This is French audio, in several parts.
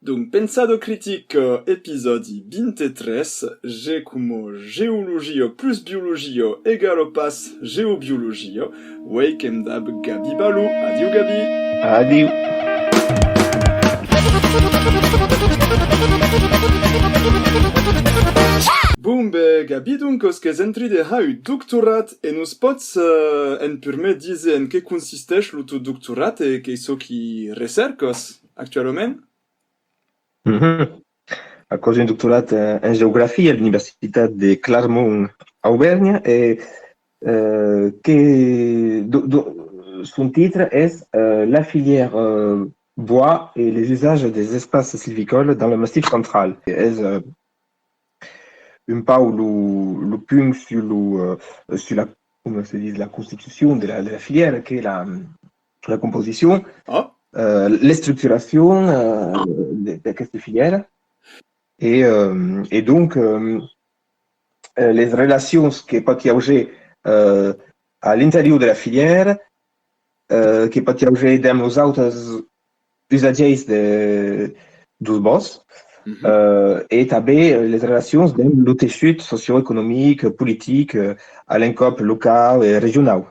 Donc, Pensado Critico episodi 23, G como geologio plus biologio egalo pas geobiologio, Wake Dab Gabi Balou, adieu Gabi! Adieu. Boom, Gabi donc oskez entride ha u doctorat en us pots en purme dize en que consisteix l'auto doctorat e que so qui recercos actualment? A causa d'un doctorat en géographie à l'Université de Clermont à Auvergne et son titre est La filière bois et les usages des espaces sylvicoles dans le Massif central. C'est un peu le point sur la, comment se dit, la constitution de la filière, qui est la composition, les structurations de cette filière. Et donc, les relations qui peuvent y avoir à l'intérieur de la filière, qui peuvent y avoir dans les autres usages du boss, et també les relations dans le tissu socio-économique, politique, à l'encop local et régional.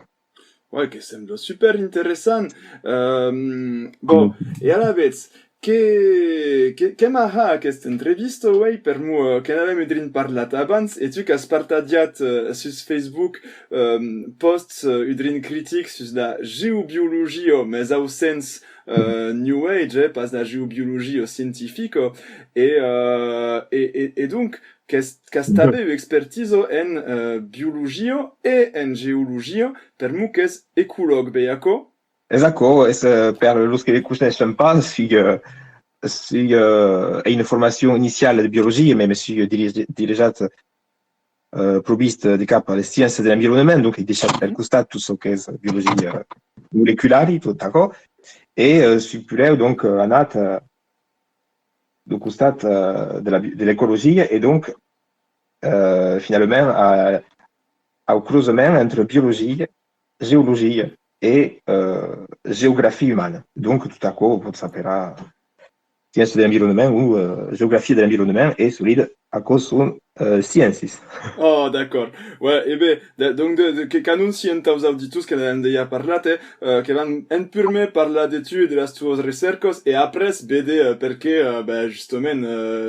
Ouais, que sembla super intéressant. Bon, et à la vez, que m'ha aquest entrevista, ouais, per mu, que n'avem udrin parlat abans, et tu qu'has partadiat sus Facebook posts udrin critics sus la geobiologio, mais au sens New Age, pas la geobiologio scientifico, et donc, qu'has tabe u expertiso en biologio e en geologio, per mu qu'es ecolog, beiaco? Exacto, es per los que coneixen pas, si une formation initiale de biologie, mais suis dirigit provist de cap a les sciences de l'environnement, donc il deixa per costat tout ce que és biologia molecular, tot d'accord, et supureu donc anat de costat de l'écologie, et donc finalement au creusement entre biologie, géologie et géographie humaine. Donc tout à coup, on s'appellera sciences de l'environnement ou géographie de l'environnement et solide à cause sont sciences. Oh, d'accord. Ouais, e beh, donc que annuncien taus auditus que n'han deia parlate, que van en purme parla de tu et de las tuos recercos, et après, bede, perché, justament,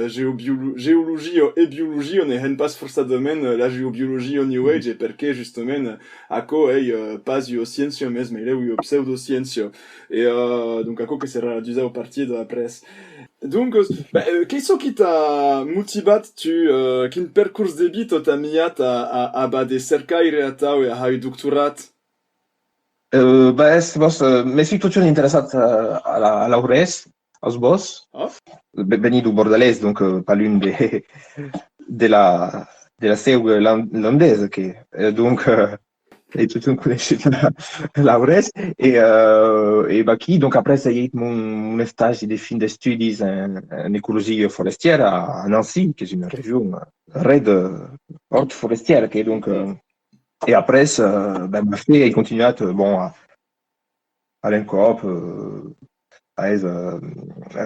geologio e biologio ne hen pas forçadament la geobiologio New Age, et perché, justement, aco, pas io sciencio mesme, il io pseudosciencio. Et, donc, aco que sera d'usau partido après. Donc, qu'est-ce qui t'a motivat quin percurs de bit t'as miat a de cercaire atau e a doctorat? Me suis toujours intéressé à la URES, aux boss, venu du Bordalès, donc pas l'une de la seu landaise, donc et tout le monde connaissait la URES, et qui, donc après, ça y est, mon stage de fin d'études en écologie forestière à Nancy, qui est une région raide haute forestière, qui est donc et après, m'a fait et continue à l'ENCOP, à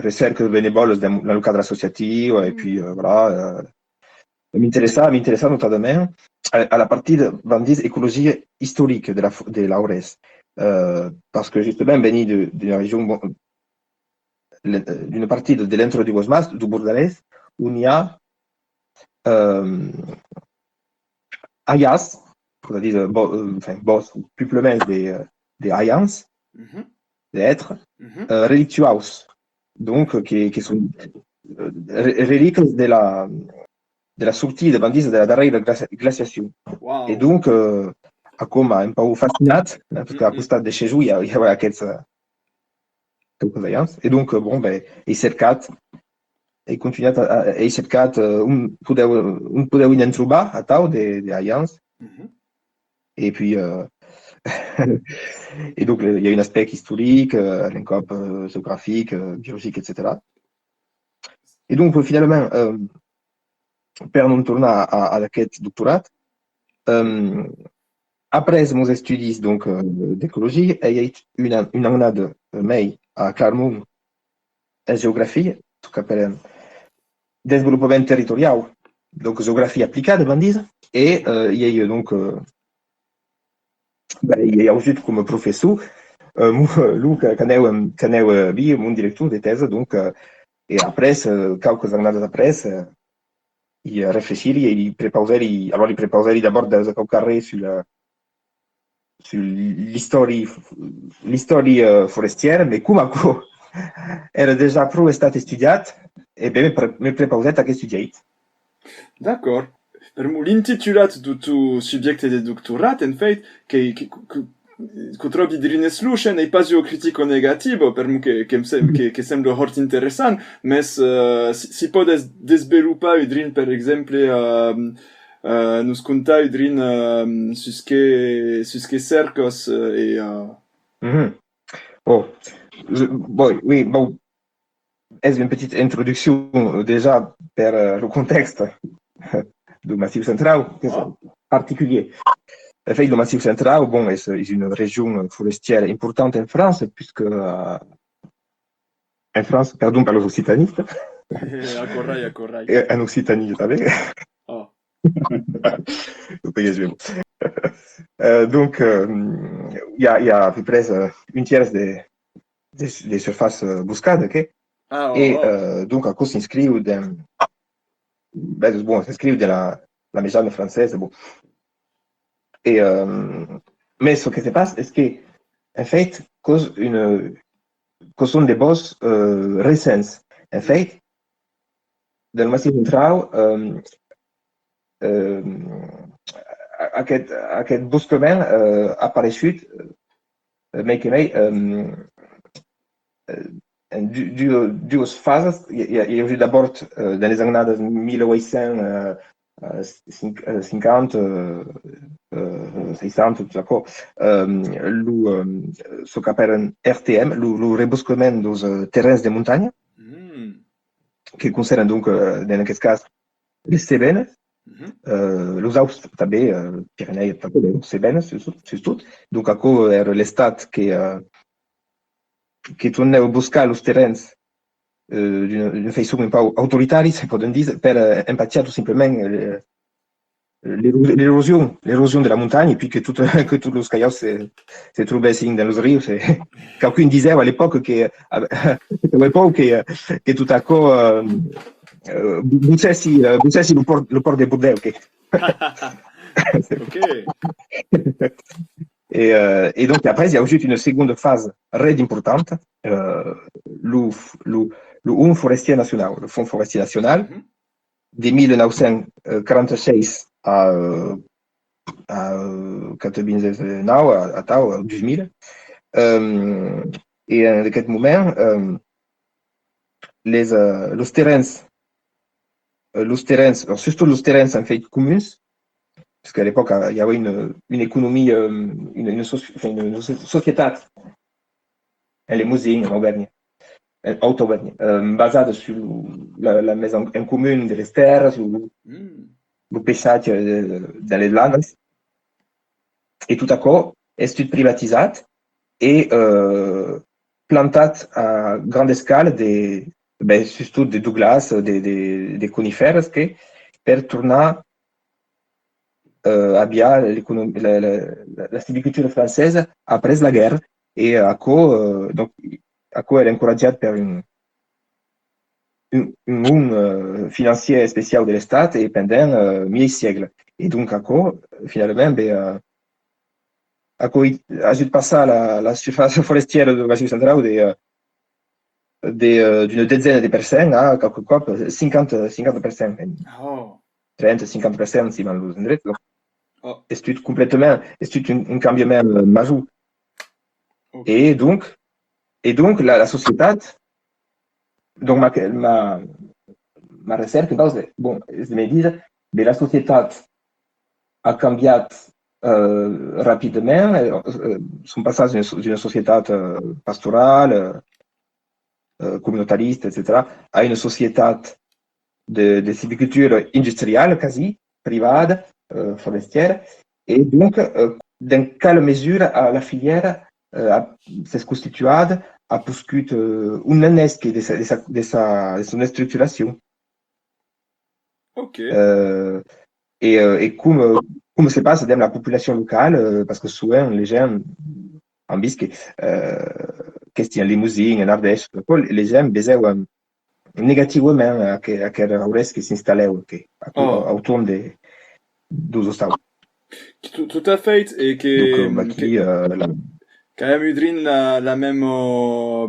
recherche bénévole dans le cadre associatif, et puis voilà. M'intéressa notamment à la partie de écologie historique de la ORES, parce que justement, venu d'une région, d'une partie de l'intro du Bosmas, du Bordalès, où il y a Ayas, c'est-à-dire boss, plus plein des Ayans, des êtres, relictuaus, donc qui sont reliques de la sortie de Bandis de la dernière glaciation. Wow. Et donc, comme un peu fascinat, parce qu'à costat de chez vous, il y a quelques alliances. Et donc, il s'est quatre, et continue à il s'est quatre, un peu en trouba à tau des alliances. Et puis, et donc, il y a un aspect historique, l'encop géographique, biologique, etc. Et donc, finalement, per non tornar à la quête doctorat, après mes études donc d'écologie, il y a une année à Clermont en géographie, qu'appelle développement territorial, donc géographie aplicada, on dit, et il y a donc il y a aussi comme professeur, lui, quand est mon directeur de thèse, donc, et après, quelques années après, il réfléchit et il préparait d'abord dans un carré sur l'histoire forestière, mais comme era déjà pro estat estudiat, e bem me prepausat a estudiat. D'accord. Per l'intitulat du subiecte de doctorat, en fait, que trovi drin sluchen e pasio critico negativo, per che sembra hort interessant, mes si podes desvelopar drin, per exemple, nus contai drin susque cercos e... Oh, oui, bon, est une petite introduction déjà per le contexte du Massif central, particulier. En fait, le Massif central, bon, est une région forestière importante en France, puisque en France, pardon par les occitanistes, Accorrai. en Occitanie, vous savez. Oh. Donc, il y a à peu près une tiers des surfaces buscades, ok? Et donc, à cause s'inscrivent dans, s'inscrivent dans la maison française. Bon. Et, mais ce qui se passe, c'est que, en fait, cause sont des bosses récentes. En fait, dans le Massif central, aquest boscament ha aparegut mai que mai en dues fases. Hi ha hagut d'abord dans les années 1850, 60, d'accord, ce qu'on appelle RTM, le reboscament dels terrenys de muntanya, que concernent donc, dans aquest cas, les Cévennes, les Alpes també, Pyrénées també, les Cévennes, surtout. Donc, aquò era l'estat que tornava a buscar els terrenys d'una façon un peu autoritària, se poden dir, per empatxar tout simplement l'érosion de la montagne, et puis que tous les cailloux se trouvessin dans les rius. Quelqu'un disait à l'époque que tout à coup bussessi le port de Bordeaux. Okay. Okay. Et donc après, il y a aussi une seconde phase très importante, le Fonds forestier national. Le Fonds forestier national, de 1946 à 99, à 2000. Et en aquest moment, les terrenys, surtout les terrenys en fait comuns, parce qu'à l'époque, il y avait une économie, une société, en Limousin, en Auvergne, basée sur la maison en commune de les terres, sur le pêchage dans les landes. Et tout à coup, est privatisé et planté à grande escale, surtout des Douglas, des conifères, pour tourner à bien la sylviculture française après la guerre. Et à quoi elle est encouragée par une financier spécial de l'État et pendant 1000 siècles. Et donc, à quoi, finalement, à quoi ajoute pas ça la surface forestière de Massif central d'une dizaine de personnes à quelque fois 50%. Oh. 30-50% si van los indrets. C'est complètement, c'est un changement majeur. Okay. Et donc la société, donc ma recherche, bon, je me dis, mais la société a changé rapidement, son passage d'une société pastorale, communautariste, etc., à une société de sylviculture industrielle, quasi, privée, forestière. Et donc, dans quelle mesure la filière s'est constituée a puscut un annesc de son structuration. Ok. Et comme se passe dans la population locale, parce que souvent les gens en bisque, question limousine, en Ardèche, les gens besaient négativement à quel aurès qui s'installait Oh, autour dos Estados. tout à fait. Et Donc, que Caem udrin la même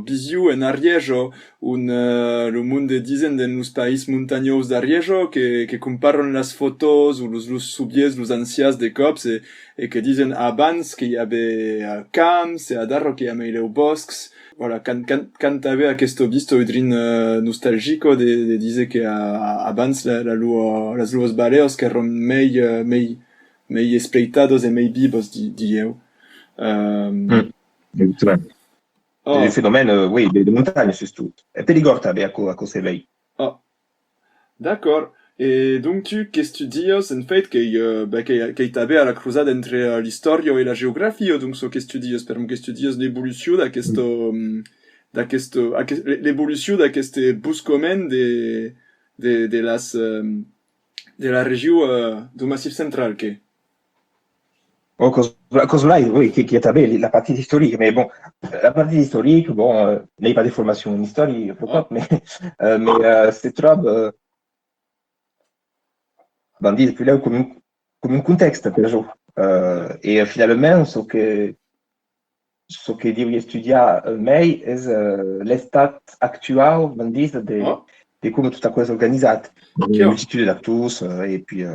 bisiu en Ariejo, le monde dicen de los país montañosos de Ariejo, que comparan las fotos ou los subies, los ancias de cops, et que dicen abans que hi avait camps, e adarro que hi avait boscs. Voilà, quand t'avais aquesto visto udrin nostalgico de dice que abans las luos baleos que eran mei espreitados e mei vivos, dieu. Exactement. Des Oh, phénomènes, oui, de montagne surtout. Et Périgord avait à cause s'éveille. oh, d'accord. Et donc qu'est-ce que tu dis, en fait, qu'il t'avait à la croisade entre l'histoire et la géographie, donc qu'est-ce que tu dis, per qu'est-ce que tu dis, l'évolution l'évolution d'aqueste buscomen de la région du Massif central, que. Oh, cause là, oui, qui est la partie historique. Mais bon, la partie historique, bon, n'a pas de formation en histoire, pourquoi, Oh, mais c'est trop, ben, dit depuis là comme un contexte, per jour. Et finalement, ce que devo studiare mai è l'estat actual, ben dit, oh, de come tutta cosa è organizzata. Une ok. multitude d'actus, et puis,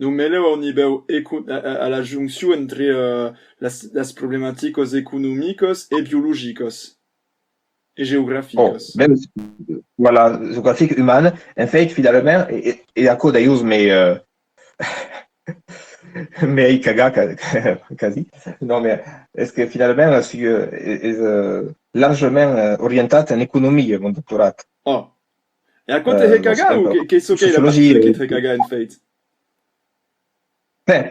Donc, mais là, on y va à la jonction entre las problemáticos económicos et biológicos et oh, géographiques. même, voilà, géographique humaine, en fait, finalement, et à cause d'ailleurs, mais il caga quasi. Non, mais est-ce que finalement, est largement orienté en économie, mon doctorat. Oh. Et à quoi t'es Bon, c'est caga un ou peu qu'est-ce qu'est la sociologie. partie qui te caga en fait?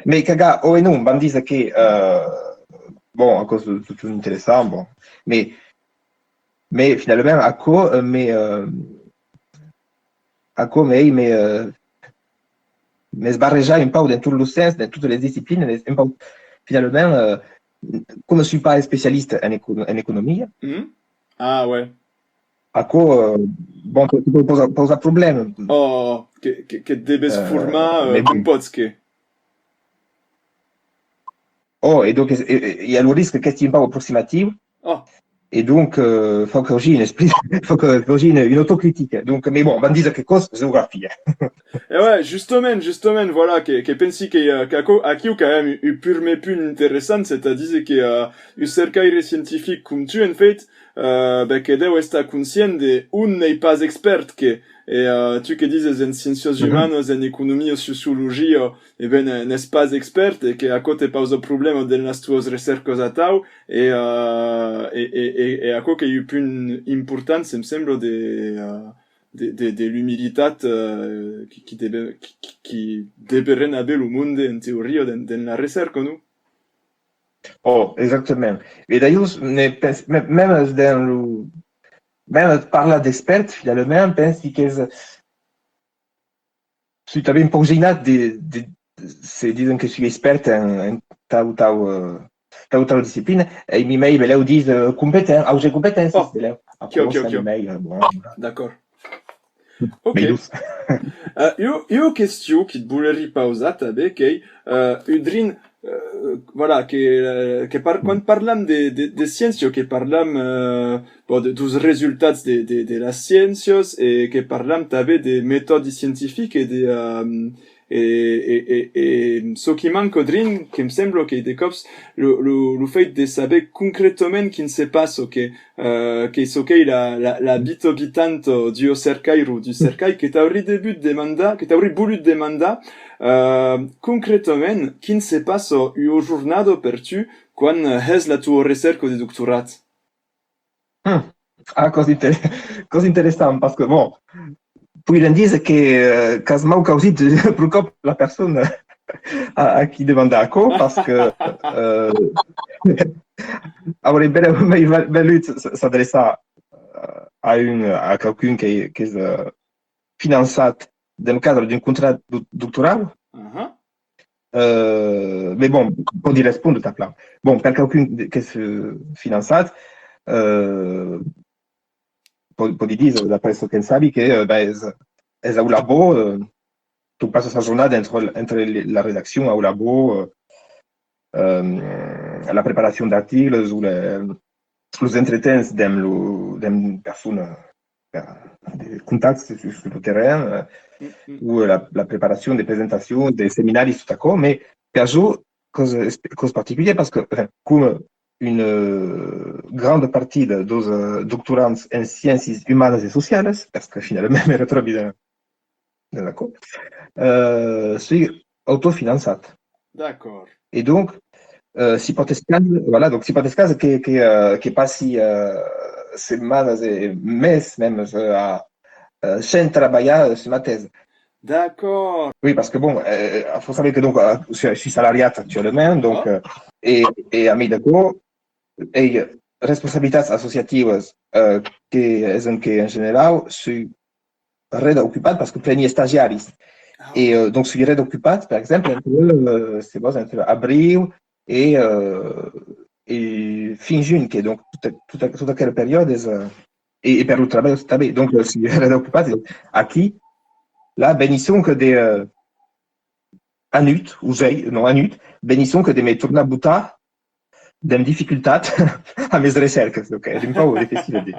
Mais caga, oh et non, on dit que, bon, à cause de tout intéressant, bon, mais finalement, à quoi, mais se barreja un peu dans tout le sens, dans toutes les disciplines, un peu, finalement, comme je ne suis pas spécialiste en économie, Hmm? Ah ouais. à quoi, bon, tu peux poser un problème. Oh, que debes forma Mais cum bon. pots que. Oh, et donc, il y a le risque que c'est un peu approximatif. Oh. Et donc, faut que j'ai une esprit, faut que j'ai une autocritique. Donc, mais bon, on va dire que cause géographie. Et ouais, justement, voilà, que pensi que quand même eu mais plus intéressant, c'est-à-dire que u cercaire scientifique comme tu, en fait, que deu estar conscient de un n'est pas expert que, et tu que dises en sciences humaines, en économie, en sociologie, et ben n'est pas expert, et que à côté pas de problème dans las tuas recercas a tau, et à quoi qu'il y a eu plus une importance, il me semble, de l'humilitat qui deberían haber le monde en teoria dans la recerca, non? Oh, exactement. Et d'ailleurs, même dans le, même parler d'experts, finalement, on pense que si tu avais une paginate c'est disons que je suis expert en telle discipline, et mes mails, là, ils disent compétent, j'ai compétence, Oh, c'est là. ok, Après, ok, c'est ok. mes mails, bon, D'accord. Ok. mais douce. Io question qui te voulais pausata, che udrin, voilà, quand parlam de sciences, que parlam bon, dos résultats de las ciencias, et que parlam tabe de méthodes scientifiques et et ce qui manque odrin, que me semble que de cops, le fait de saber concrètement qui ne se passe, que so que la bito bitanto du cercairu, du cercai, que t'auri début de demanda, que t'auri voulu demanda, concrètement, qui ne se passe au journado per tu, quan hes la tuo recerco de doctorat. Ah, cose interessante, parce que bon, puis ils disent que quasiment aussi pour la personne. a chi demandaco, parce que avrebbe mai valu s'adressar a quelqu'un qui est finançat dans le cadre d'un contrat doctoral. Uh-huh. Mais bon, pode responder ta plan. Bon, per quelqu'un che è finançat, pode dire, d'après ce que sabi, que és au labo, tu passes sa jornada entre la rédaction au labo, la préparation d'articles ou les entretens d'une personne, des contacts sur le terrain, ou la préparation des présentations, des séminaires, tout à coup. Mais Piaget, cause particulière, parce que comme grande partie dos doctorants en sciences humaines et sociales, parce que finalement me retrovi dans la cour, suis autofinançat. D'accord. Et donc, si potestas, voilà, donc si potestas que passi setmanes e mes même sans travailler sur ma thèse. D'accord. Oui, parce que bon, il faut savoir que donc, je suis salarié actuellement, donc, Ah. et à mi d'accord, et responsabilitats associatives que en général, je suis reoccupé parce que preni stagiaris. Ah Et ouais. donc, je suis reoccupé, par exemple, c'est bon, entre avril et fin juin, qui est donc toute quelle période, et per le travail aussi. Donc, je suis reoccupé aqui. Là, benissons que des anut, ou j'ai, non anut, benissons que des me torna a butar dem difficultat a mes recerques. Donc, è un po' difficile di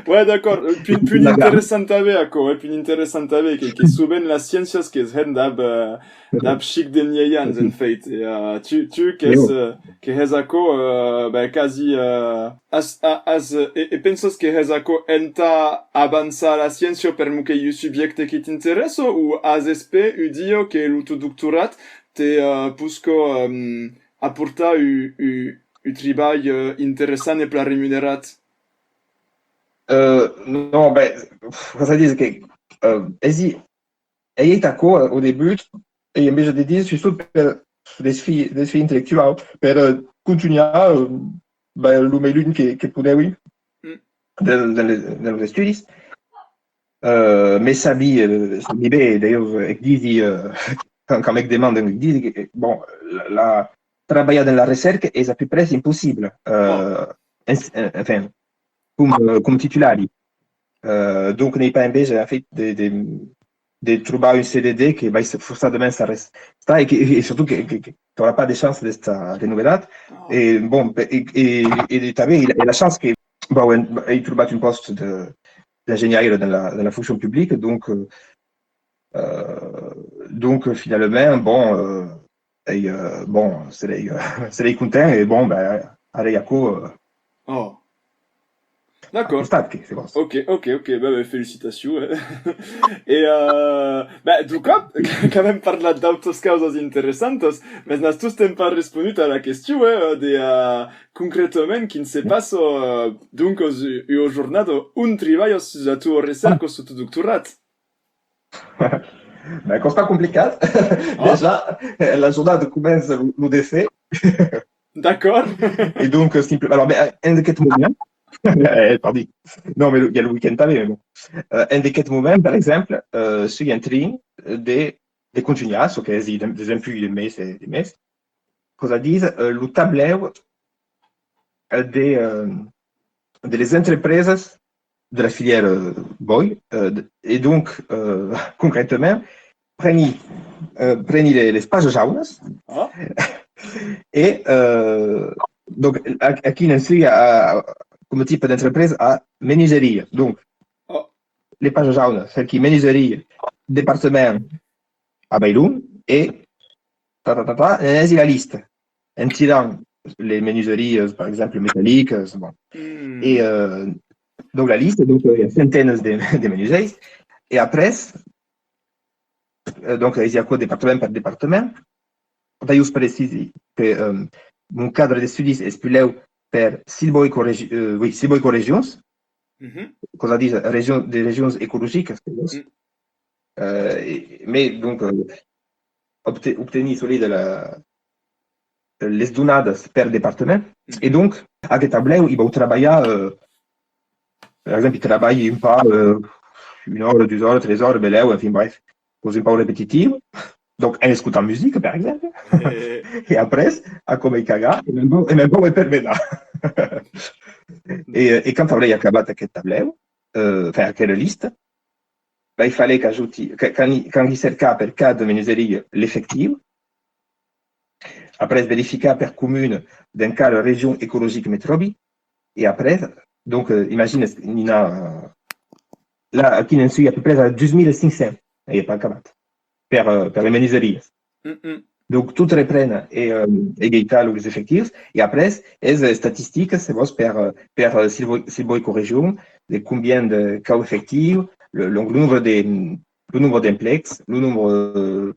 Ouais, d'accord. Pun interessant ako, ouais, pun interessant que suben las ciencias que es hen dab chic de nieyans, en fait. Et, tu, que hes ako, quasi, e pensas que hes ako enta avanza la ciencia per mu que iu subjecte qui t'interesso, ou as espe udio que lutu doctorat te pusco apporta u tribal interessant e pla remunerat? non, cosa dire che e tako au début, e invece di dire, ci sono per des filles intellectuali, per continuare l'ume che potevi nello studi. Mais sabi bé, d'ailleurs, e disi, quand mec demande, e disi che, bon, travailler dans la recherche est à peu près impossible, Oh. enfin, comme titulari. Donc, n'est pas un beige, en fait, de trouver un CDD qui va forcément s'arrêter et surtout que tu n'auras pas de chance d'être renouvelé. Oh. Et bon, et tu avais la chance que bon, il trouve un poste d'ingénieur dans la fonction publique, donc finalement, bon, bon, c'est les contents et bon, allez, à quoi, Oh. à D'accord. stade, c'est bon. Ok, félicitations. Ouais. Et, du coup, quand même parla d'autres causas interessantes, mais nas tous t'en pas répondu à la question, concrètement, qui ne se passe, donc, au jornado, un travail sur la tua recerca sur tu doctorat. Constat complicat. Ah, Déjà, la journée commence le décès. d'accord. Et donc, alors, un de quatre moments, pardon. Non, mais il y a le week-end pas, mais bon. Un de quatre moments, par exemple, sur un train de continuer, ce que c'est des impôts de mes et des mes. Cosa disent, le tableau de les entreprises de la filière boy. Et donc, concrètement, prenez les pages jaunes Ah, et donc, aqui nesse como tipo d'entreprise a menuiserie. Donc, oh, les pages jaunes, celle qui menuiserie, département à Bailou et la liste. En tirant les menuiseries, par exemple, métalliques. Bon. Et donc, la liste, donc, il y a centaines de menuiseries. Et après, donc, il y a quoi département par département. Daí os precisi que mon cadre de studis espuleu per silboi oui, silboi corregions, cosa dice des régions écologiques, mais donc obtenir les donades per département. Et donc, à ce tableau, il va travailler, par exemple, il travaille pas 1 heure, 2 heures, 3 heures, enfin bref, cose un peu répétitive. Donc, elle écoute en musique, par exemple. Et après, à comme il caga, et même bon, il termina. Et quand on a acabé aquest tableau, enfin, quelle liste, ben, il fallait qu'ajouter, quand il cerca per cas de menuiserie l'effectif, après vérifier per commune d'un cas la région écologique métrobi, et après, donc, imagine, il y a, là, aquí il y a à peu près 2500, il n'y a pas acabé, per les menuiseries. Donc, tout reprenne et égalité les effectifs. Et après, les statistiques, c'est per silvoécorégion, de combien de cas effectifs, le nombre d'implexes, le nombre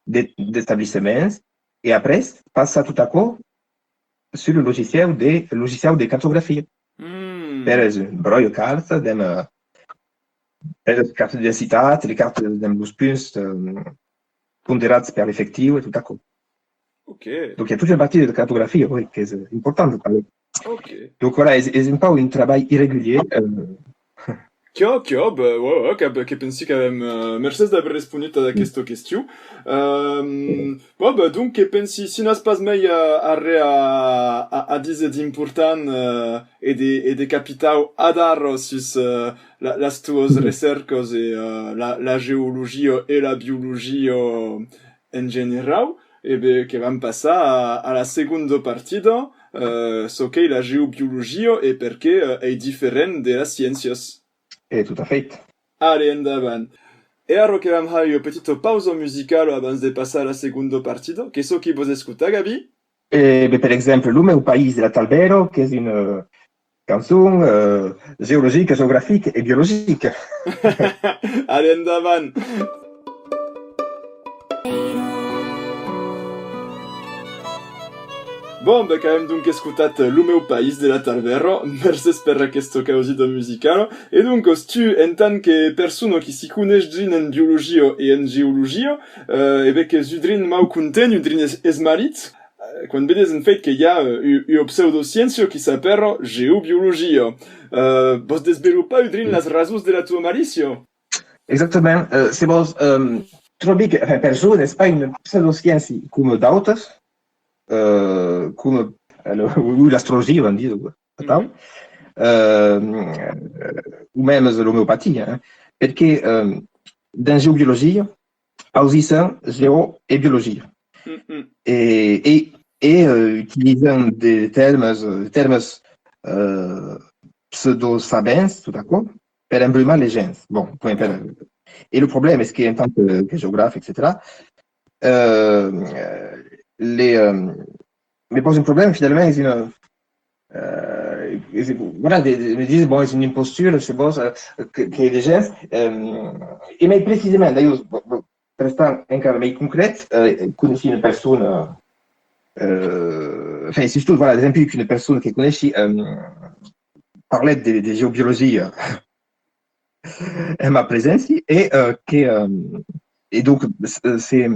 d'établissements. Et après, passe ça tout à coup sur le logiciel de cartographie. Per exemple, broio cartes, les cartes de densitat, les cartes de punts pondérats per l'effectif et tout à coup. Ok. Donc, il y a toute une partie de cartographie oui, qui est importante. Ok. Donc, voilà, c'est un peu un travail irrégulier. Chiaro, beh, ouais, che pensi che merci d'aver risposto a questa questione. Vabbè, dunque pensi, si non pas mai a dire d'important e de capitao adaro sus las tuos recercos e la geologia e la biologia en general, e beh, che vam passare alla seconda partita, so che la geobiologia e perché è differente delle sciences. Et tout à fait. Allez, endavant. E ora che vam hai una petita pausa musicale abans de passare alla seconda partita, che so chi vos escuta, Gabi? Per exemple, Lume au pays de la Talbero, qui est une chanson géologique, géographique et biologique. Allez, endavant. Bon, beh, che abbiamo dunque ascoltato Lume au País della Talvero, merci per questo causito musicale, e dunque stu en tant che persona che si conosce in biologia e in geologia, e beh che zudrin mau conten, udrin esmarit, quando vedes en fait che hi ha una pseudoscienza che s'appelle geobiologia. Vos desveloppa udrin las rasos de la tua malicia? Exactement. C'est bon, trobi que, enfin, per jo, n'est pas une pseudoscience comme d'autres, come l'astrologie, on dit, ou même l'homéopathie, hein, perché dans géobiologie, ausissent géo et biologie. Et utilisant des termes pseudo-sabens, tout à coup, per embrumer les gens. Bon, et le problème, est-ce qu'en tant que géographe, etc., mais pose un problème, finalement, voilà, me disent, bon, c'est une imposture, je suppose, que les gens, et mais précisément, d'ailleurs, pour rester encore mais concrète, connais une personne, enfin, c'est surtout, voilà, l'esempio qu'une personne che conosci parlait de géobiologie in ma presenza et donc c'est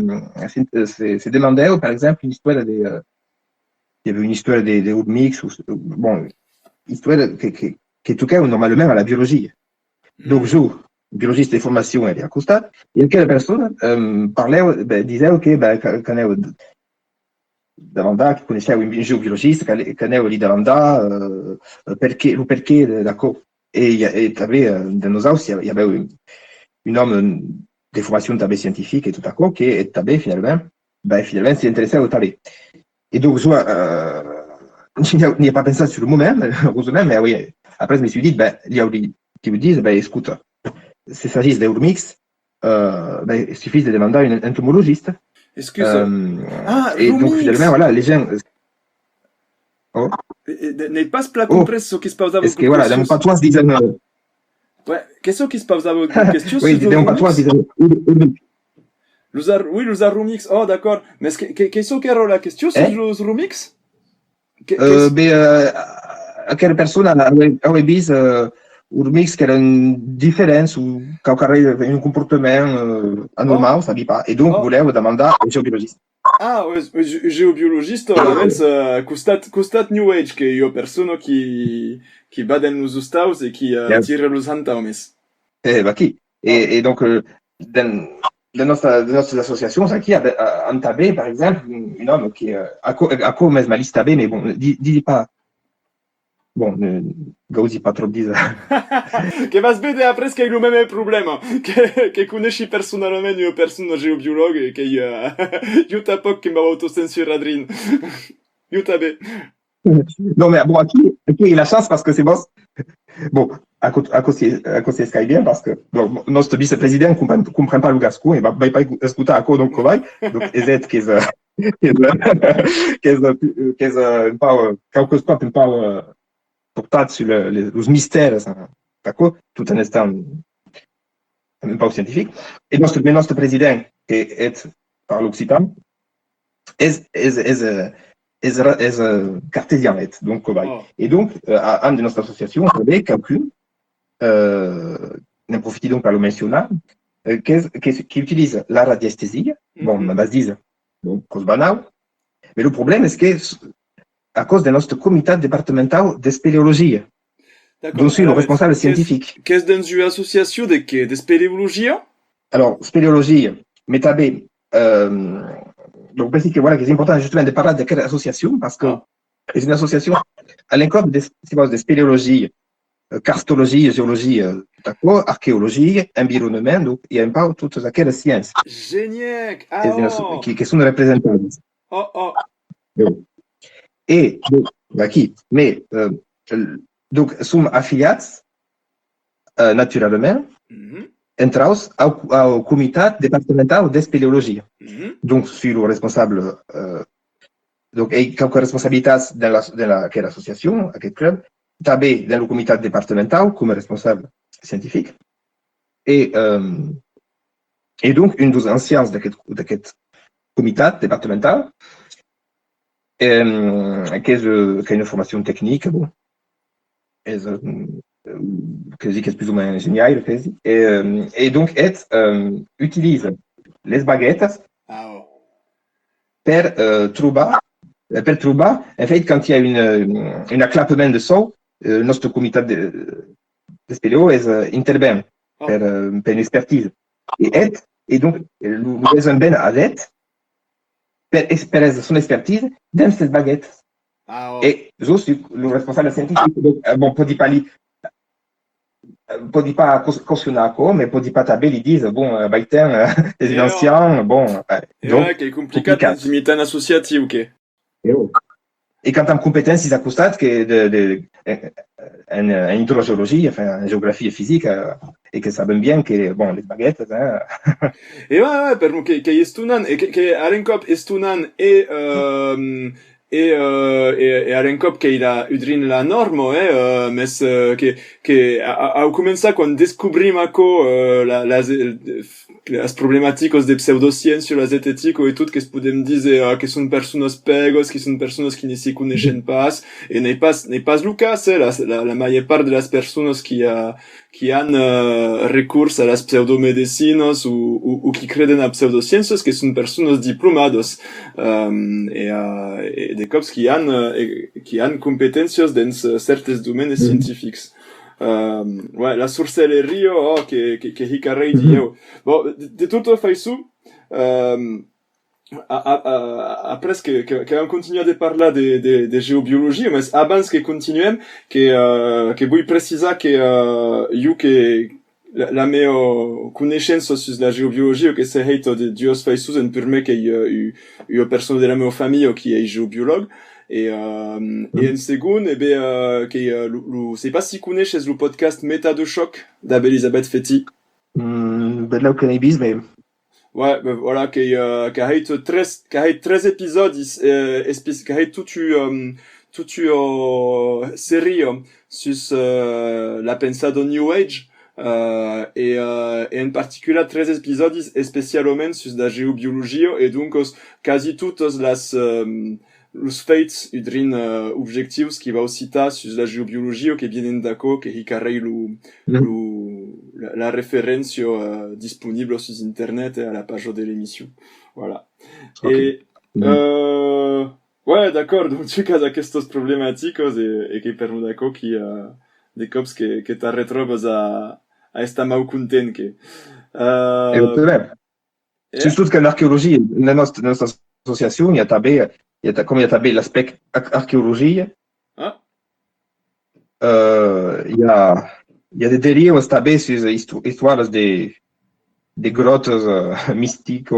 demandé, par exemple, une histoire il y avait une histoire de Urmix, bon, histoire qui touchait normalement à la biologie. Donc, je, biologiste de formation, elle est à Costa, et quelle personne parlait, disait, ok, quand elle Davanda, che conosceva un geobiologista, che ne lì Davanda, perché, d'accord. Et dans nos hauts, il y avait un homme de formation scientifique et tout à coup, qui était finalement s'est intéressé au talé. Et donc, je n'y ai pas pensé sur le moment, heureusement, mais oui, après, je me suis dit, il y a qui me disent, écoute, s'il s'agit d'Urmix, il suffit de demander à un entomologiste. Excuse. Et donc, finalement, voilà, les gens. Oh. N'hai pas pla comprès ce qui se pausava Est-ce que voilà, dans pas toi, se disent. Ouais, qu'est-ce qui se pausava question? Oui, dans pas toi, se disent. Oui, l'usar Rumix. Oh, d'accord. Mais qu'est-ce qu'era la question sur le Rumix? À quelle personne a bis urmix que une différence ou un comportement anormal, Oh, sabe pas. Et donc, oh. voulez demander au géobiologiste. Ah, geobiologista, la vez, custat New Age, que io persona qui baden los ustaus e qui tira los hantaumes. Aqui. Oh, Et donc, de notre association, aqui, en Tabé, par exemple, un homme qui a comme mesma lista B, mais bon, dis pas, bon, gauzi pas trop dire. che vas vede a presque il meme problema, che conosci personalmente io persona geobiolog e che aiuta poco che mi va autocensuradrin. Aiuta be. Non, mais bon, aqui, il a chance parce que c'est bon. Bon, à cause de Sky bien, parce que bon, notre vice-président ne comprend pas le gascon, il va pas écouter à quoi donc travail. Donc, EZ, qui est un peu, quelque chose un peu porté sur les mystères, d'accord, tout en étant même pas scientifique. Et notre président, qui est par l'Occitan, est cartésien, donc travail. Oh, Et donc, un de notre association, on avait quelqu'un ne profite donc par le mentionner, qui utilise la radiesthésie, bon, ma base disent, donc, cause banale, mais le problème est que, à cause de notre comité départemental de spéléologie, dont je d'accord. suis le responsable scientifique. Qu'est-ce dans une association de spéléologia? Alors, spéléologie, métabé, donc, que voilà, que c'est important justement de parler de quelle association, parce que Ah, c'est une association à l'encontre de spéléologie, cartologie, géologie, d'accord, archéologie, environnement, donc il y a un peu toutes aquelles sciences génial. Ah, oh. qui sont représentées. Oh, oh. Et donc, qui, mais donc, sont affiliés naturellement entre au comité départemental de spéléologie. Donc, je suis le responsable, donc, et quelques responsabilités dans quelle association, à quel club, tabé dans le comité départemental comme responsable scientifique. Et donc, une des anciennes de ce comité départemental, qui a une formation technique, bon, que est plus ou moins ingénieur, et donc, utilise les baguettes per trouver, en fait, quand il y a une acclappement de son, notre comité de spéléo intervient per une expertise. Et donc, nous faisons bien à l'aide per son expertise dans ces baguettes. Ah, oh. Et je suis le responsable scientifique. Donc, bon, pode pas cautionner encore, mais pode pas taber, ils disent, bon, Baiten, les anciens, bon, donc, ouais, che è complicato l'intimità associativa, ok. Et quand en compétence, ils constatent que en hydrogéologie, enfin, en géographie et physique, et que savent bien que, bon, les baguettes, hein. Et ouais, per che estunan, e che Alenkop estunan e Alenkop che il udrin la normo, mes che a comença quando descobrimako las problemáticos de pseudociencia, las etético e tout, que se podem dizer que son personas pegos, que son personas que ni se coneixen pas, e nei pas Lucas, la mayor parte de las personas qui han recurs a las pseudomedicinas ou qui creden a pseudociencias, que son personas diplomados, et des cops qui han competencias dans certes domaines scientifiques. Ouais, la sorcelleria, oh, che hicarei di io. Bon, de tutto fai su, après que on continue de parler de géobiologie, mais abans que continuem, que vull precisar que io que la meva coneixença sus la géobiologia, que se heito de Dios fai su, en permet que io persona de la meva família qui est géobiolog, et en segon, que c'est pas si coneixes le podcast Méta de choc d'Elisabeth Fetty. Ben là, au cannabis, mais Ouais, ben voilà, qui a 13 épisodes, qui a toute série sur la pensado New Age, et en particular 13 episodis especialmente sur la géobiologie, et donc quasi toutes las los faits udrin objectius qui va aussi ta sus la geobiologie che vienen d'aco che hicarei la référence disponible sur internet et à la page de l'émission. Voilà. Okay. Et ouais, d'accord, donc tu cas aquestos problemáticos e que permudaco qui de cops que ta retrobas a esta mau content que Surtout qu'en archéologie, dans notre association, il y a comme il y a tabé l'aspect archéologie, il y a des délires tabés sur histoires des grottes mystiques,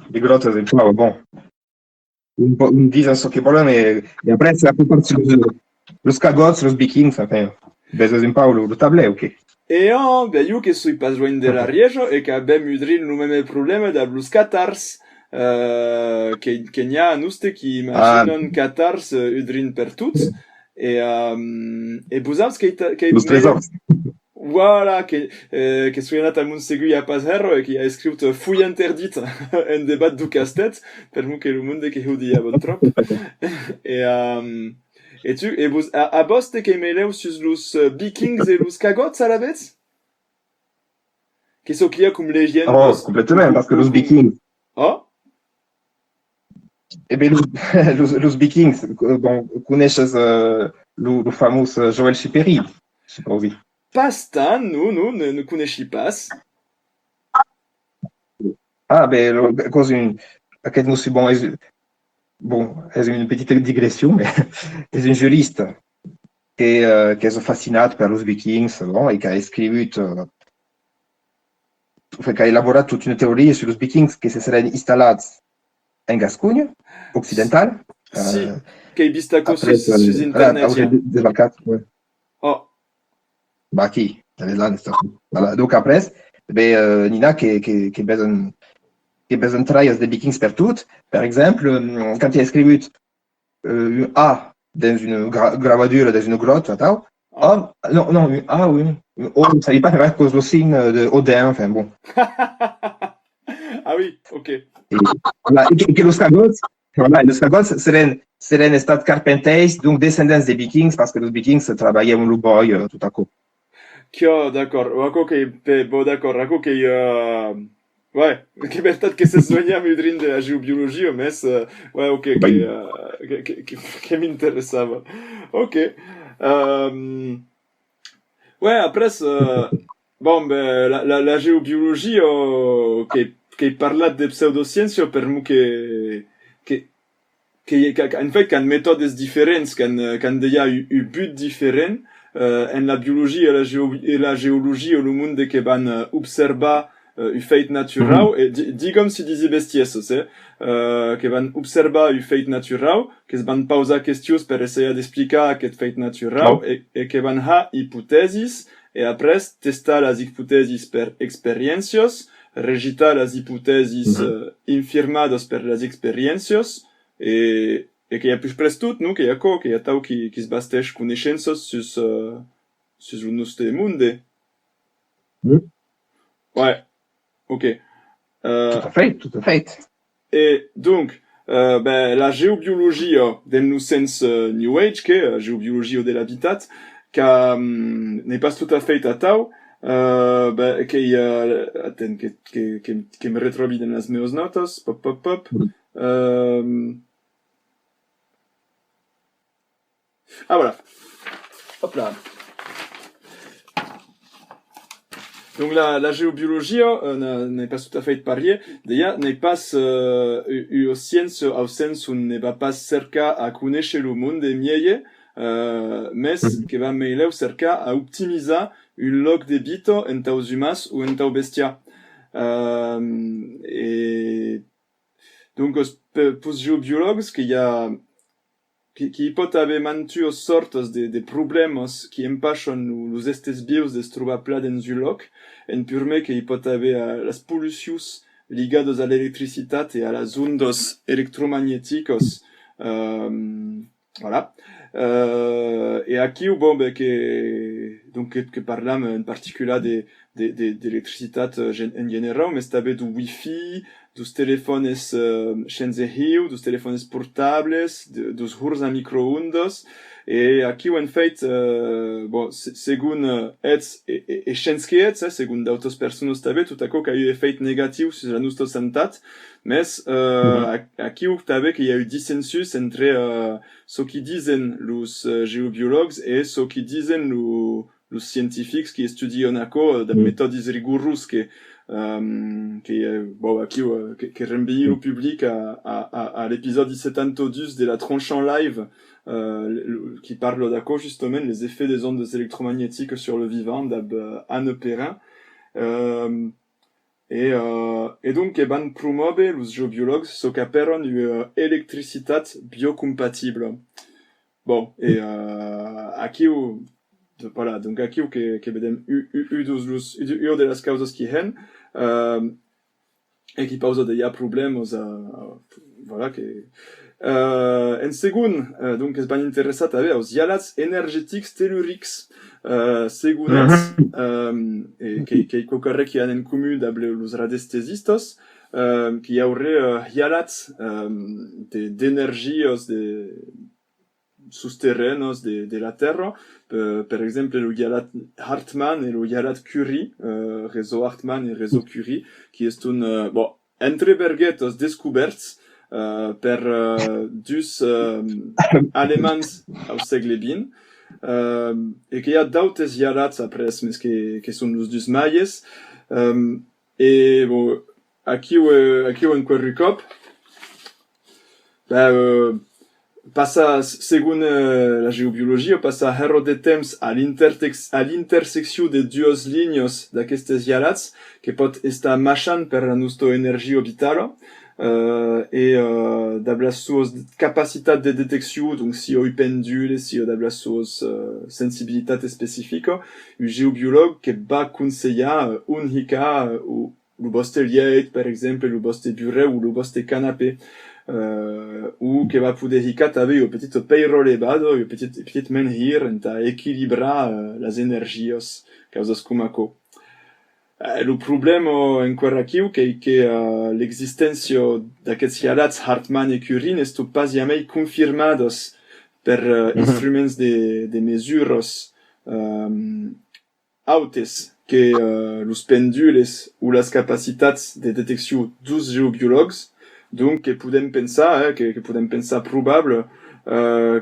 des grottes, bon, disent ce qu'ils veulent, mais après, c'est la plupart los cagots, los vikings, enfin, vezes un peu le tablet, ok. E io che sui pas join de la Riejo e che abbiamo udrin lo meme problema da blus catars che n'ia anuste qui imaginon catars udrin per tuts e busavs che Los trésors. Voilà, che suonat a Monsegui a pas herro e che ha escrit fui interdite en debat du castet per mu che lo monde che hodia bon trop et vos a boste che meleu sus los vikings et los cagots à la vez? Che so clia cum legendas. Oh, complètement, parce que los vikings. Oh? Eh bien, los vikings, bon, coneixes le fameux Joël Chipéry, je sais pas oui. Pas tant, ne coneixi pas. Ah, ben, aquest no sé, bon, és une petite digression, mais és un juriste que és fascinat per los vikings, bon, i que ha escrit, que ha elaborat tota una teoria sobre els vikings que se seran instal·lats en Gascunya occidental. Sí, que he vist sus internet. Desbarcat, ouais. Oh. Bah, aquí, dans les landes. Voilà. Donc après, Nina, qui besoin traies de vikings per tout. Par exemple, quand il a écrit un A dans une gravadure, dans une grotte, attends, non, un A, oui, un O, ça ne savait pas faire cause le signe d'Odin, enfin bon. Ah oui, ok. Et que los cagots, voilà, los cagots seraient estat carpenters, donc descendants des vikings, parce que les vikings travaillaient au boy tout à coup. D'accord. Bon, d'accord. Rako que ouais, que verdad que se soña mudrin de la géobiologie, mais ouais, ok, que m'intéressava. Ok. Ouais, après, bon, ben, la géobiologie, que parla de pseudosciences, per mu que en fait, qu'en méthodes différentes, qu'en deia u but différent, en la biologie et la géologie au monde que van observa u fait natural et digom si disi besties c'est que van observa u fait natural que es van pausa questions per essayer d'explicar aquest fait natural et que van ha hypothesis et après testa las hypothesis per experiencias regita las hypothesis infirmadas per las experiencias et que hi ha plus pres tot, no? Que hi ha tau qui es basteix coneixences sus el nostre monde. Ouais, ok. Tout à fait. Et donc, la géobiologie del nou sens New Age, que géobiologie de l'habitat, n'est pas tout à fait a tau, que hi ha... Atent, que me retrobi dans les meves notes, pop. Ah voilà. Hop là. Donc la géobiologie n'est pas tout à fait parier. D'ailleurs, n'est pas une science au sens où ne va pas cerca a connaître le monde miei, mais que va meileu cerca a optimiser une log de bito en taus humas ou en tau bestia. Et donc, pour géobiologues, qu'il y a qui pot haver mantuos sortos de problemas qui empachon los estes bios de trobar pla dins un loc, en purme que hi pot haver las pollucius ligados a l'electricitat et a las ondas electromagnéticos, voilà. e aqui bon ben que parlam en particular de electricitat en general, mas també do wifi, dos telefones sense hiu, dos telefones portables, dos hurs a microondas, e aqui en fait bon segun sciences, segun d'autres persones també, tot aquò que ha eu efect negatiu sur la nostra santat, mas aqui també que hi ha eu dissensus entre ce qui disaient les géobiologues et ce qui disaient les scientifiques qui étudient des méthodes rigoureuses qui renvoient le public à l'épisode 72 de la tronche en live qui parle d'accord justement les effets des ondes électromagnétiques sur le vivant d'Anne Perrin. Et donc, van promover les géobiologues ce qu'appellent une électricité biocompatible. Bon, et aquí voilà, donc aquí que vedem u de las causas qui hen et qui pose de problèmes voilà que en segon donc es van interessat a veure els ialats energètics tellurics segunats que correct qui han en comú d'able los radiestesistes qui hi hauria ialats d'energies souterraines de la Terra, per exemple le ialat Hartmann et le ialat Curie, réseau Hartmann et réseau Curie, qui est entre berguetos descoberts per dus allemands au segle XX, et qu'il y a d'autres ialats après, mais que sont los dus maies, et bon, aquí en Querricop, passa, segon la geobiologia, passa hero de temps a l'intersecció de dues línies d'aquestes ialats que pot estar marxant per la nostra energia vital d'ablas sues capacitat de detecció, donc si oi pendule, si d'ablas sues sensibilitat específica, un geobiolog que va aconsellar única lo vostre llet, per exemple, lo vostre bureau ou lo vostre canapé. Ou que va poder hicat també un petit peiro elevado un petit menhir enta equilibrar les energies causas com aquò. El problema en querraquiu que l'existència d'aquests ialats Hartmann i Curie n'est pas jamais confirmados per instruments de mesures autes que los pendules ou les capacitats de detecció dos geobiologs. Donc, que podem pensar probable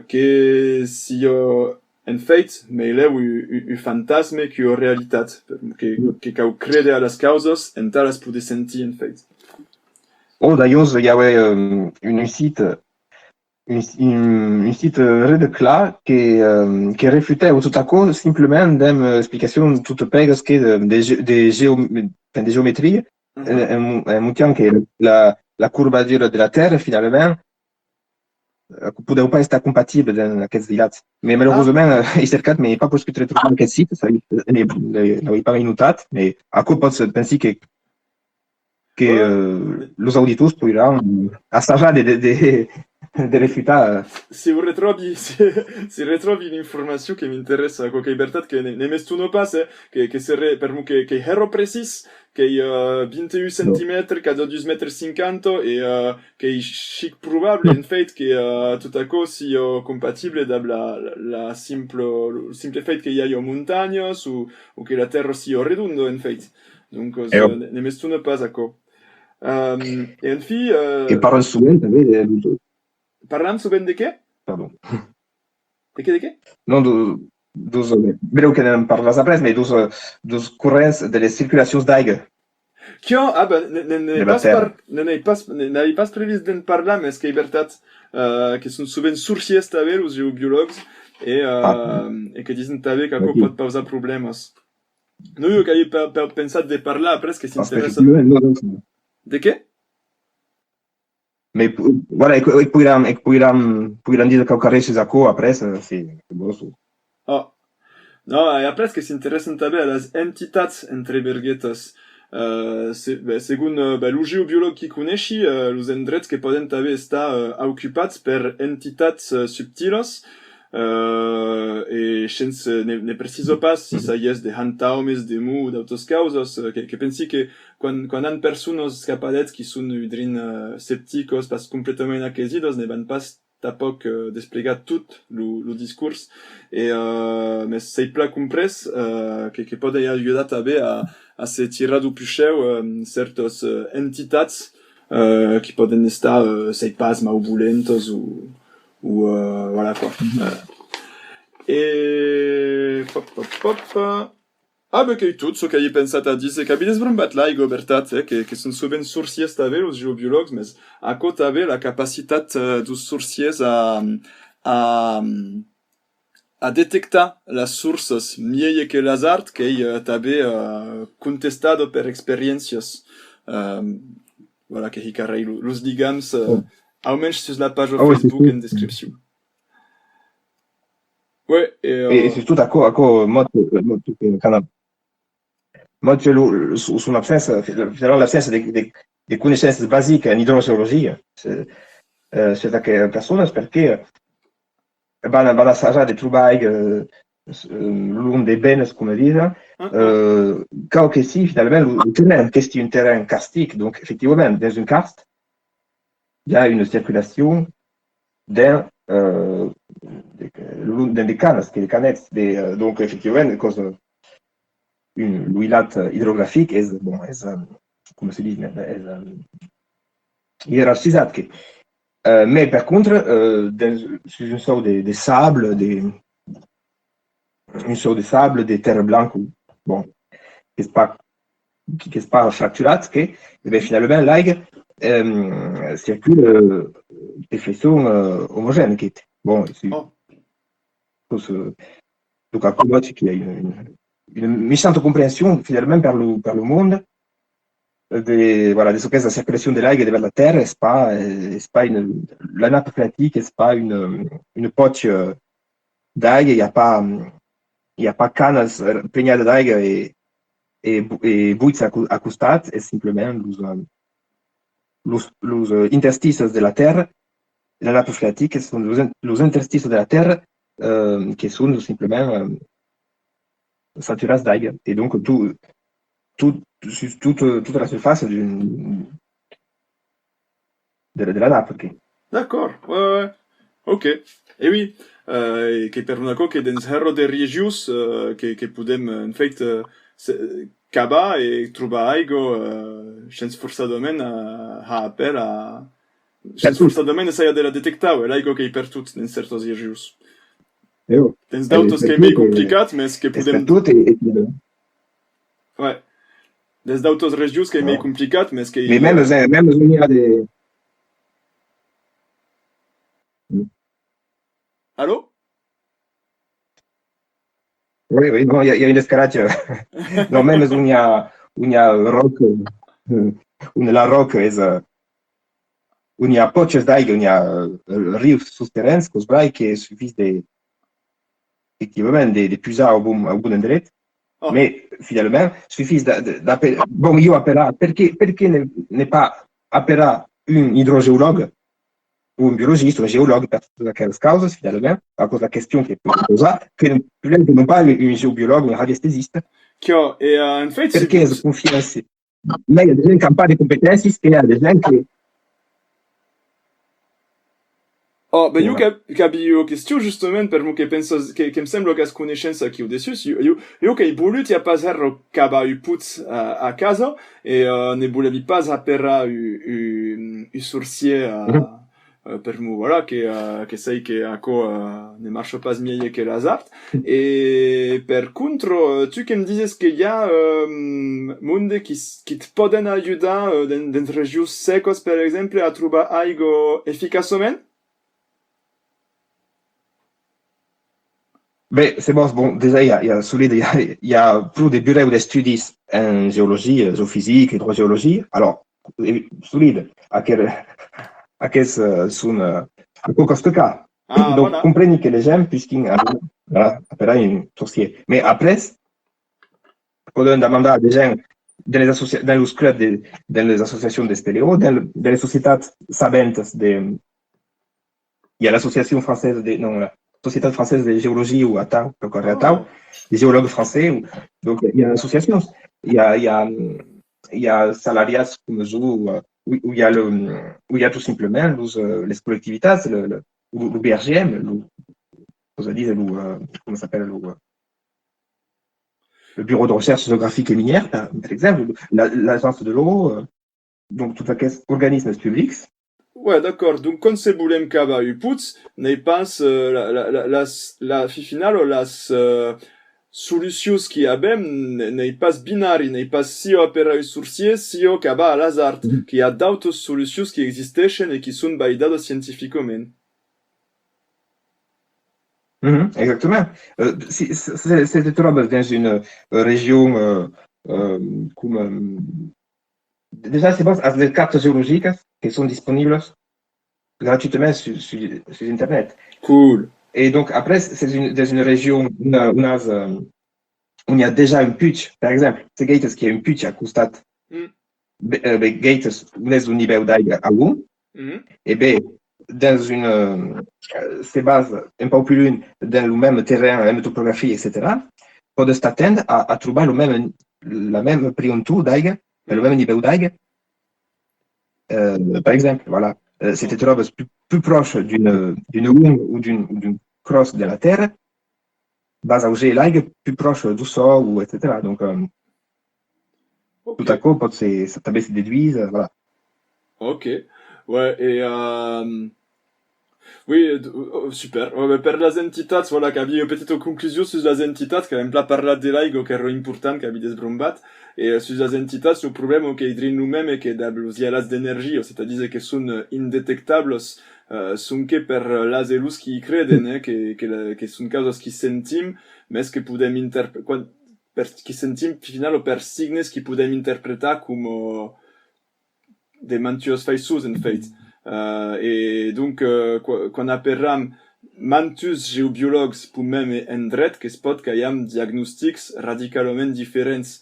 que si en fait meileu un fantasme que realitat, que cau crede a les causes, entar les poder sentir en fait. Oh, d'ailleurs, il y avait un site red clar que refutait tout à coup simplement d'une explication toute pegas que de géométrie, montrant que la curvatura de la Terre, finalement, podeu pas estar compatible amb aquests dilats. Mais malheureusement, he cercat, mais pas possible de trobar aquest site, l'havia pas notat, mais a quoi pots pensar que los auditors podran assajar de refutar. Si retrovi l'informació que m'interessa, qualque veritat que ne m'estuno pas, que serait per mu que hero precis, que 21 cm cada 2 metres 50 et que chic probable en fait que tout à coup si compatible amb la simple fait que hi ha muntanyes ou que la terra sia redonda en fait. Donc ne m'estuno pas aquò. Et en fi et parle souvent també parlant sovint de què? Pardon. De què? Non, breu que n'en parles après, mais dos corrents de les circulacions d'aigua. N'havia pas previst d'en parlar, mais que és veritat que són sovint sorgies també els geobiologs et que diuen també que pot causar problemes. No, jo que havia pensat de parlar après, que s'interessa... De què? Mais voilà, podríem dir que ho carreixes a co après, sí, Oh. No, e après que s'interessen també a les entitats entre berguetes. Segon el geobiolog qui coneixi, els endrets que poden també estar ocupats per entitats subtiles, e scienze ne preciso pas si sa yes de hantaumes de mu d'autos causos que pensi que quan han personos capadets qui sun udrin scepticos pas completament aquesidos ne van pas tapoc desplegat tout lo discurs e mais sei pla compres que pode ajudar també a se tirar do puxeu certos entitats qui poden estar sei pas maubulentos ou voilà quoi. E ah, che tutto so che hai pensato a dire che abbiamo sbrombat là, Bertat, che sono souvent sourciers t'avais, os géobiologues, mais à côté t'avais la capacité dos sourciers a detectar las sources mieux que las art que t'avais contestado per experiencias. Voilà, que hicarei los digams, almenys sur la page Facebook en description. Ouais, et surtout, moi, sur l'absence, finalement, l'absence des connaissances basiques en hydrogéologie, c'est la personne, parce que van assaggiare di trobai l'un des bennes, come dire, quand que si, finalement, le terrain, c'est un terrain karstique, donc effectivement, dans une karst, il y a une circulation dans des canes, des canettes, donc effectivement, cause l'huilate hydrographique est, bon, comme se dit, hiérarchisée. Mais par contre, sur une sorte de sable, des terres blanches, bon, qui n'est pas fracturé, et bien finalement, l'aigle circule de façon homogène. Bon, donc à quoi il y a une méchante compréhension finalement par le monde voilà, de ce qu'est la circulation de l'aigle vers la terre, c'est pas la nappe phréatique, c'est pas une poche d'aigle, il n'y a pas cannes peignades d'aigle et buits à costat, c'est simplement los interstices de la terre. La nappe phréatique sont los interstices de la terre qui sont simplement saturés d'aigle. Et donc toute la surface de la nappe. Okay. D'accord, ouais. Ok. Et oui, che per una cosa che dans herro de Regius, che podem, en fait, caba e truba aigo, senza forçadament a appel a... Senza forçadament saia de la detectau, e l'aigo che per tut, dans certos Regius. Dans d'autres che è mei complicat, mais che podem... Ouais. Des d'autres Regius che è mei complicat, mais che... Mais même il y a des... Allô? Oui, non, il y a une escalade. Non, même il y a rock, la rock est... Il y a poches d'aigle, il y a rives souterraines, qui suffisent effectivement de puiser au bon endroit. Oh. Mais finalement, suffit d'appeler... Bon, io appellerai... Perché ne pas appeler un hydrogéologue ou un biologiste, un géologue, per quelle cause, finalement, à cause de la question qui est posée, que non pas un géobiologue ou un radiesthésiste. Et en fait, perché la confiance? Mais il y a des gens qui n'ont pas de compétences et il y a des gens qui... Oh, ben io capisco question justement per mo che penso che mi sembra che conoscenza che ho adesso io che volut ja pas erro caba u put a casa e ne volevi pas apera u sourcier per mo voilà che sai che aco ne marche pas mieux que l'hasard e per contro tu che mi dices che ja monde qui te poden aiutar dentro regius secos per esempio a trobar aigo efficacement. Ben, c'est bon, déjà, il y a plus de bureaux d'études en géologie, géophysique, hydrogéologie. Alors, solide, à quel sont, à quoi ce cas. Donc, voilà. Comprenez que les gens, puisqu'ils voilà, appellent un sorcier. Mais après, on demande à des gens dans les clubs, dans les associations de spéléo, dans les sociétés savantes, il y a l'association française Société française de géologie ou ATA, encore ATA, Oh. des géologues français. Donc, il y a une association. Il y a salariat comme joue, où il y a tout simplement les collectivités, le BRGM, vous dit, comment ça s'appelle, le Bureau de recherche géographique et minière, par exemple, l'Agence de l'eau, donc tout aquest organismes publics. Ouais, d'accord. Donc, quand c'est boulem kaba uputz, n'est pas la fi finale, las solutions qui abem, n'est pas binari, n'est pas si opera sourcier, si o kaba à l'azart, qui a d'autres solutions qui existent et qui sont baidados scientifiquement. Exactement. Si tu te trouves dans une région comme déjà c'est bon, les cartes géologiques qui sont disponibles gratuitement sur Internet. Cool. Et donc après, c'est dans une région où il y a déjà une putsch, par exemple. C'est Gates qui a une putsch à Costat. Mm. Gates, n'est un niveau d'aigua à 1. Mm. Et bien, dans une, ces bases un peu plus loin, dans le même terrain, la même topographie, etc., peut s'attendre à trouver la même priantu d'aigue, le même niveau d'aigue. Par exemple, voilà, si tu te trouves plus proche d'une lune ou d'une crosse de la Terre, vas auger l'aigue plus proche du sol, ou etc. Donc, tout à Ok. coup, ça se déduise, voilà. Ok. Ouais, et oui, super. Ouais, beh, per las entitats, voilà, che abbi petite conclusion sus las entitats, che avem pla parlat de laigo, che ero important, che abbi desbrombat, e sus las entitats, o problema che idrin numem e che dablos ialas d'energia, c'est-à-dire che sun indetectables, sun che per las elus qui creden, che sun causas qui sentim, mes che pudem per qui sentim, final, per signes qui pudem interpretar como de mantios faisus, en fait. Et donc, quan aperram mantus geobiologs pou mem e endret, que spot qu'ayam diagnostics radicalment diferents.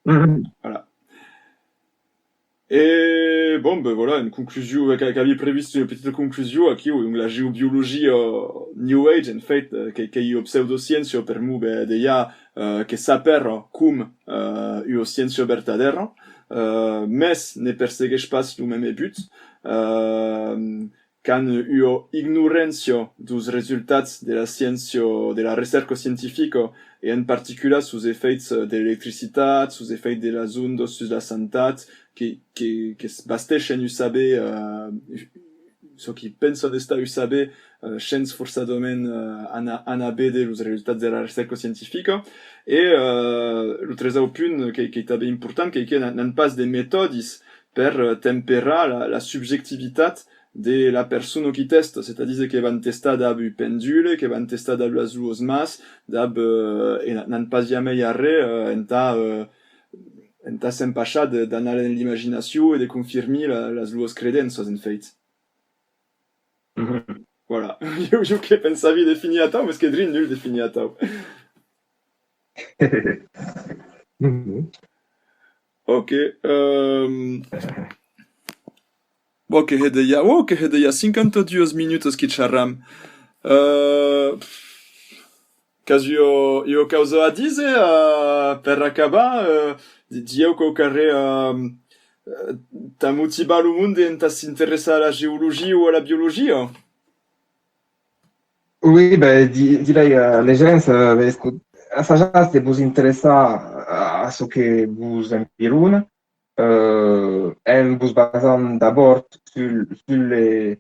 Voilà. Et bon, ben voilà, une conclusion, qu'avait préviste une petite conclusion, aqui, donc la géobiologie New Age, en fait, che io pseudosciencio per mu, deia, che saper cum io sciencio vertadero, mes ne persegueix pas lo meme but, can io ignorencio dos resultats de la sciencio, de la recerca scientifico, et en particular sus effets de l'electricitat, sus effets de las ondas sus la santat, que basteixen usabe, so qui pensan esta usabe, chens forçadomen ana bede los resultats de la recerca scientifica, et lo tresau punt que tabe important, que n'an pas de metodis per temperar la subjectivitat de la persona qui testa, c'est-à-dire que van testar d'ab u pendule, que van testar d'ab las luos mas, d'ab n'an pas jamais arre enta s'empachar d'anar en l'imaginació e de confirmir las luos credenças, en fait. Voilà. Jo que pensavi definir a tau, mas que drin nul definir a tau. Ok. Bo, que hedeia 52 minutos que charram. Caso io causa a dize, per acabar, dieu que o carrer t'as motivat le monde et t'as s'intéressé à la géologie ou à la biologie? Oui, ben, direi les gens, assaggiate de vous intéresser à ce que vous environne, en vous basant d'abord sur les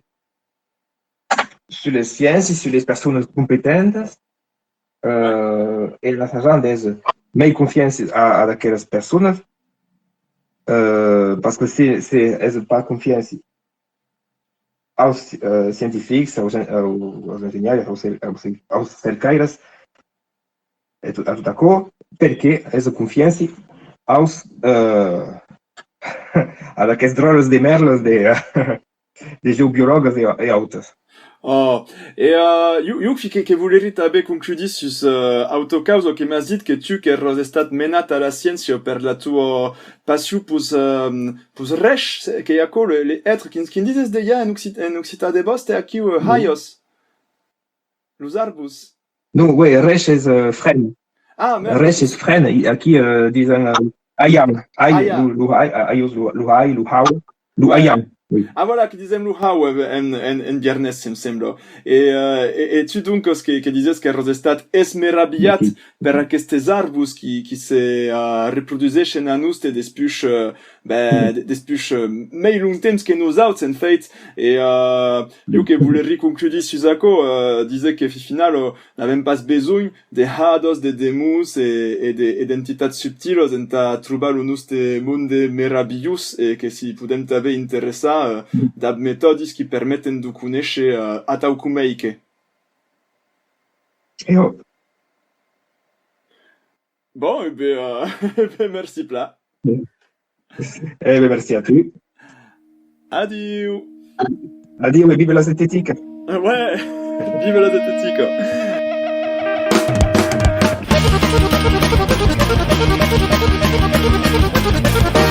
sciences, sur les personnes compétentes, et l'assaggiate de mettre confiance à aquelles personnes, parce que si elles n'ont pas confiance aos científicos, aos engenheiros, aos cercairas, é tudo d'accord, perché essa confiança aos aqueles drones de merdas de geobiologas e outras. Oh, e io che voleri tabe concludi sus autocauso che m'has dit che tu che ros estat menat a la scienza per la tua passion pus resch, che iaco le être qui dices de ja en Occità de Bost e aquí haios. Los arbus. No, ouais, Resh is Fren. Ah, merde. Resh is Fren. Aqui dizem Ayam. Ayam. Ayos, Luhai, Luhau, Luayam. Oui. Ah voilà, che dizem Luhau en viernes, sem sembla. E tu dunque che dices che ero stat esmerabiat per aquestes arbus qui se reproduiseixen a nus des puix mai longtemps que nos autres en fait io che volerai concludi susaco disait que final n'avem pas besoin de hados de demus e d'entitats subtilos enta trobar lo nostre monde meraviglius e che si podem també interessar d'ab metodis qui permeten de conèixer atau cumeike. Bon, merci pla. Merci à toi. Adieu. Adieu et vive la zététique. Ouais, vive la zététique. Thank you.